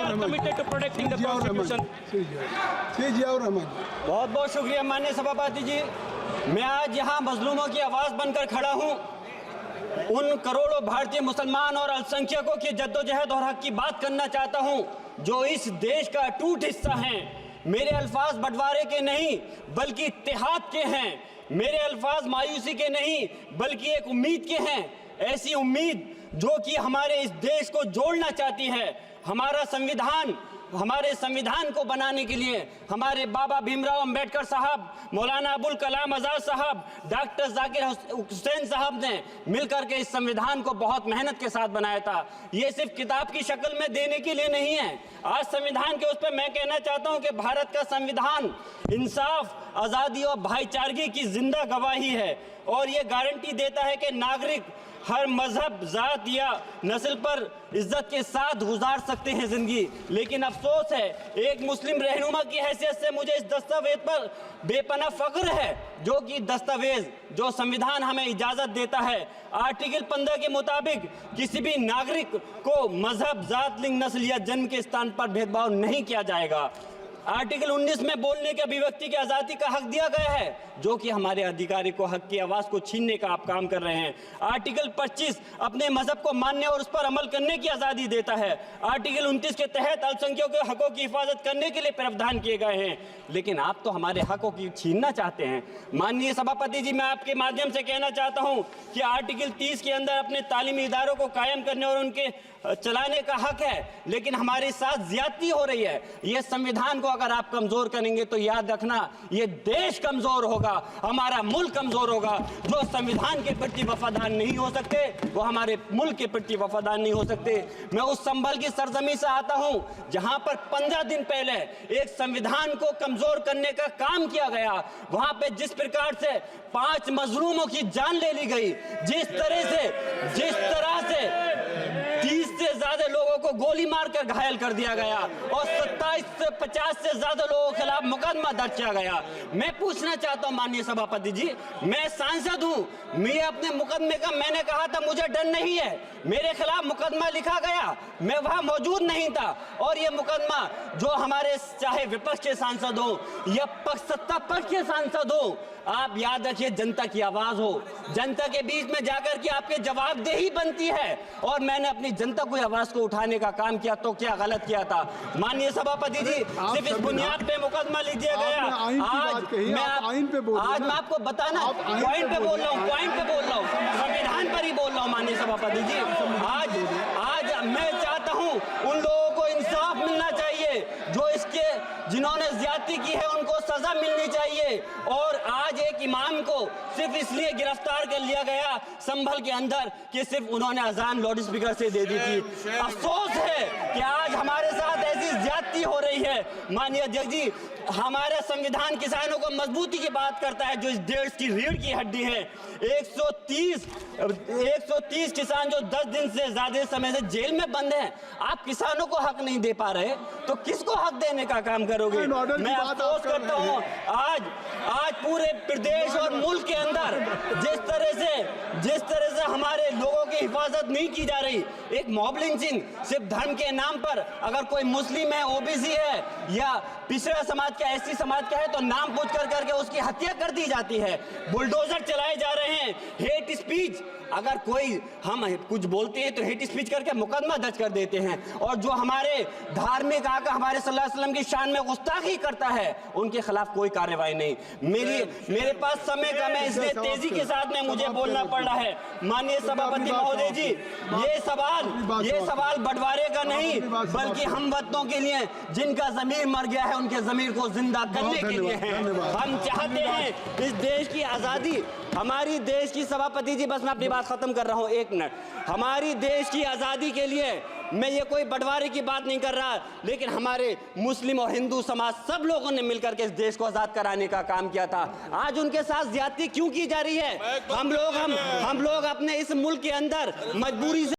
are committed to protecting the Constitution. बहुत बहुत शुक्रिया माननीय सभापति जी। मैं आज यहाँ मजलूमों की आवाज़ बनकर खड़ा हूँ। उन करोड़ों भारतीय मुसलमान और अल्पसंख्यकों की जद्दोजहद और हक की बात करना चाहता हूँ जो इस देश का अटूट हिस्सा हैं। मेरे अल्फाज बंटवारे के नहीं बल्कि इत्तेहाद के हैं। मेरे अल्फाज मायूसी के नहीं बल्कि एक उम्मीद के हैं। ऐसी उम्मीद जो कि हमारे इस देश को जोड़ना चाहती है। हमारे संविधान को बनाने के लिए हमारे बाबा भीमराव अंबेडकर साहब, मौलाना अबुल कलाम आज़ाद साहब, डॉक्टर जाकिर हुसैन साहब ने मिलकर के इस संविधान को बहुत मेहनत के साथ बनाया था। ये सिर्फ किताब की शक्ल में देने के लिए नहीं है। आज संविधान के उस पर मैं कहना चाहता हूं कि भारत का संविधान इंसाफ, आज़ादी और भाईचारगी की जिंदा गवाही है और ये गारंटी देता है कि नागरिक हर मजहब, जात या नस्ल पर इज्जत के साथ गुजार सकते हैं जिंदगी। लेकिन अफसोस है, एक मुस्लिम रहनुमा की हैसियत से मुझे इस दस्तावेज पर बेपनाह फख्र है जो कि दस्तावेज जो संविधान हमें इजाजत देता है। आर्टिकल 15 के मुताबिक किसी भी नागरिक को मजहब, जात, लिंग, नस्ल या जन्म के स्थान पर भेदभाव नहीं किया जाएगा। आर्टिकल 19 में बोलने के अभिव्यक्ति की आज़ादी का हक दिया गया है जो कि हमारे अधिकारी को हक की आवाज़ को छीनने का आप काम कर रहे हैं। आर्टिकल 25 अपने मजहब को मानने और उस पर अमल करने की आज़ादी देता है। आर्टिकल 29 के तहत अल्पसंख्यकों के हकों की हिफाजत करने के लिए प्रावधान किए गए हैं। लेकिन आप तो हमारे हकों की छीनना चाहते हैं। माननीय सभापति जी, मैं आपके माध्यम से कहना चाहता हूँ कि आर्टिकल 30 के अंदर अपने तालीमी इदारों को कायम करने और उनके चलाने का हक है, लेकिन हमारे साथ ज्यादती हो रही है। ये संविधान को अगर आप कमजोर करेंगे तो याद रखना ये देश कमजोर होगा, हमारा मुल्क कमजोर होगा। जो संविधान के प्रति वफादार नहीं हो सकते वो हमारे मुल्क के प्रति वफादार नहीं हो सकते। मैं उस संभल की सरजमी से आता हूं जहां पर 15 दिन पहले एक संविधान को कमजोर करने का काम किया गया। वहां पे जिस प्रकार से 5 मजलूमों की जान ले ली गई, जिस तरह से 30 से ज्यादा लोगों को गोली मारकर घायल कर दिया गया और 27 से 50 से ज्यादा लोगों के खिलाफ मुकदमा दर्ज किया गया। मैं पूछना चाहता हूं माननीय सभापति जी, मैं सांसद हूं, मैं अपने मुकदमे का मैंने कहा था मुझे डर नहीं है। मेरे खिलाफ मुकदमा लिखा गया, मैं वहां मौजूद नहीं था और ये मुकदमा जो हमारे चाहे विपक्ष के सांसद हो या सत्ता पक्ष के सांसद हो, आप याद रखिए जनता की आवाज हो, जनता के बीच में जाकर के आपके जवाबदेही बनती है। और मैंने अपनी जनता की आवाज को उठाने का काम किया तो क्या गलत किया था? माननीय सभापति जी, सिर्फ इस बुनियाद पे मुकदमा लीजिए गया। आज मैं आपको बताना पॉइंट पे बोल रहा हूँ, संविधान पर ही बोल रहा हूँ माननीय सभापति जी। आज मैं चाहता हूँ उन लोगों को इंसाफ मिलना चाहिए जो जिन्होंने ज्यादती की है, उनको सजा मिलनी चाहिए। और आज एक इमाम को सिर्फ इसलिए गिरफ्तार कर लिया गया संभल के अंदर कि सिर्फ उन्होंने अजान लाउड स्पीकर से दे दी थी। अफसोस है कि आज हमारे साथ ऐसी ज्यादती हो रही है। माननीय अध्यक्ष जी, हमारा संविधान किसानों को मजबूती की बात करता है जो इस देश की रीढ़ की हड्डी है। 130 किसान जो 10 दिन से ज्यादा समय से जेल में बंद हैं, आप किसानों को हक नहीं दे पा रहे तो किसको हक देने का काम करोगे? मैं अफसोस करता हूँ आज पूरे प्रदेश और मुल्क के अंदर जिस तरह से हमारे लोगों की हिफाजत नहीं की जा रही। एक मॉब लिंचिंग सिर्फ धर्म के नाम पर, अगर कोई मुस्लिम है, ओबीसी है या पिछड़ा समाज का, एससी समाज का है तो नाम पूछ करके उसकी हत्या कर दी जाती है। बुलडोजर चलाए जा रहे हैं। हेट स्पीच, अगर कोई हम कुछ बोलते हैं तो हेट स्पीच करके मुकदमा दर्ज कर देते हैं। और जो हमारे धार्मिक आका हमारे सल्लल्लाहु अलैहि वसल्लम की शान में गुस्ताखी करता है उनके खिलाफ कोई कार्रवाई नहीं। मेरे पास समय कम है इसलिए तेजी के साथ में मुझे बोलना पड़ रहा है। माननीय सभापति महोदय जी, ये सवाल बंटवारे का नहीं बल्कि हम वतनों के लिए जिनका जमीर मर गया है उनके जमीर को जिंदा करने के लिए है। हम चाहते हैं इस देश की आजादी, हमारी देश की सभापति जी, बस मैं अपनी बात खत्म कर रहा हूं, 1 मिनट। हमारी देश की आजादी के लिए मैं ये कोई बंटवारे की बात नहीं कर रहा, लेकिन हमारे मुस्लिम और हिंदू समाज सब लोगों ने मिलकर के इस देश को आजाद कराने का काम किया था। आज उनके साथ ज्यादती क्यों की जा रही है? हम लोग अपने इस मुल्क के अंदर मजबूरी से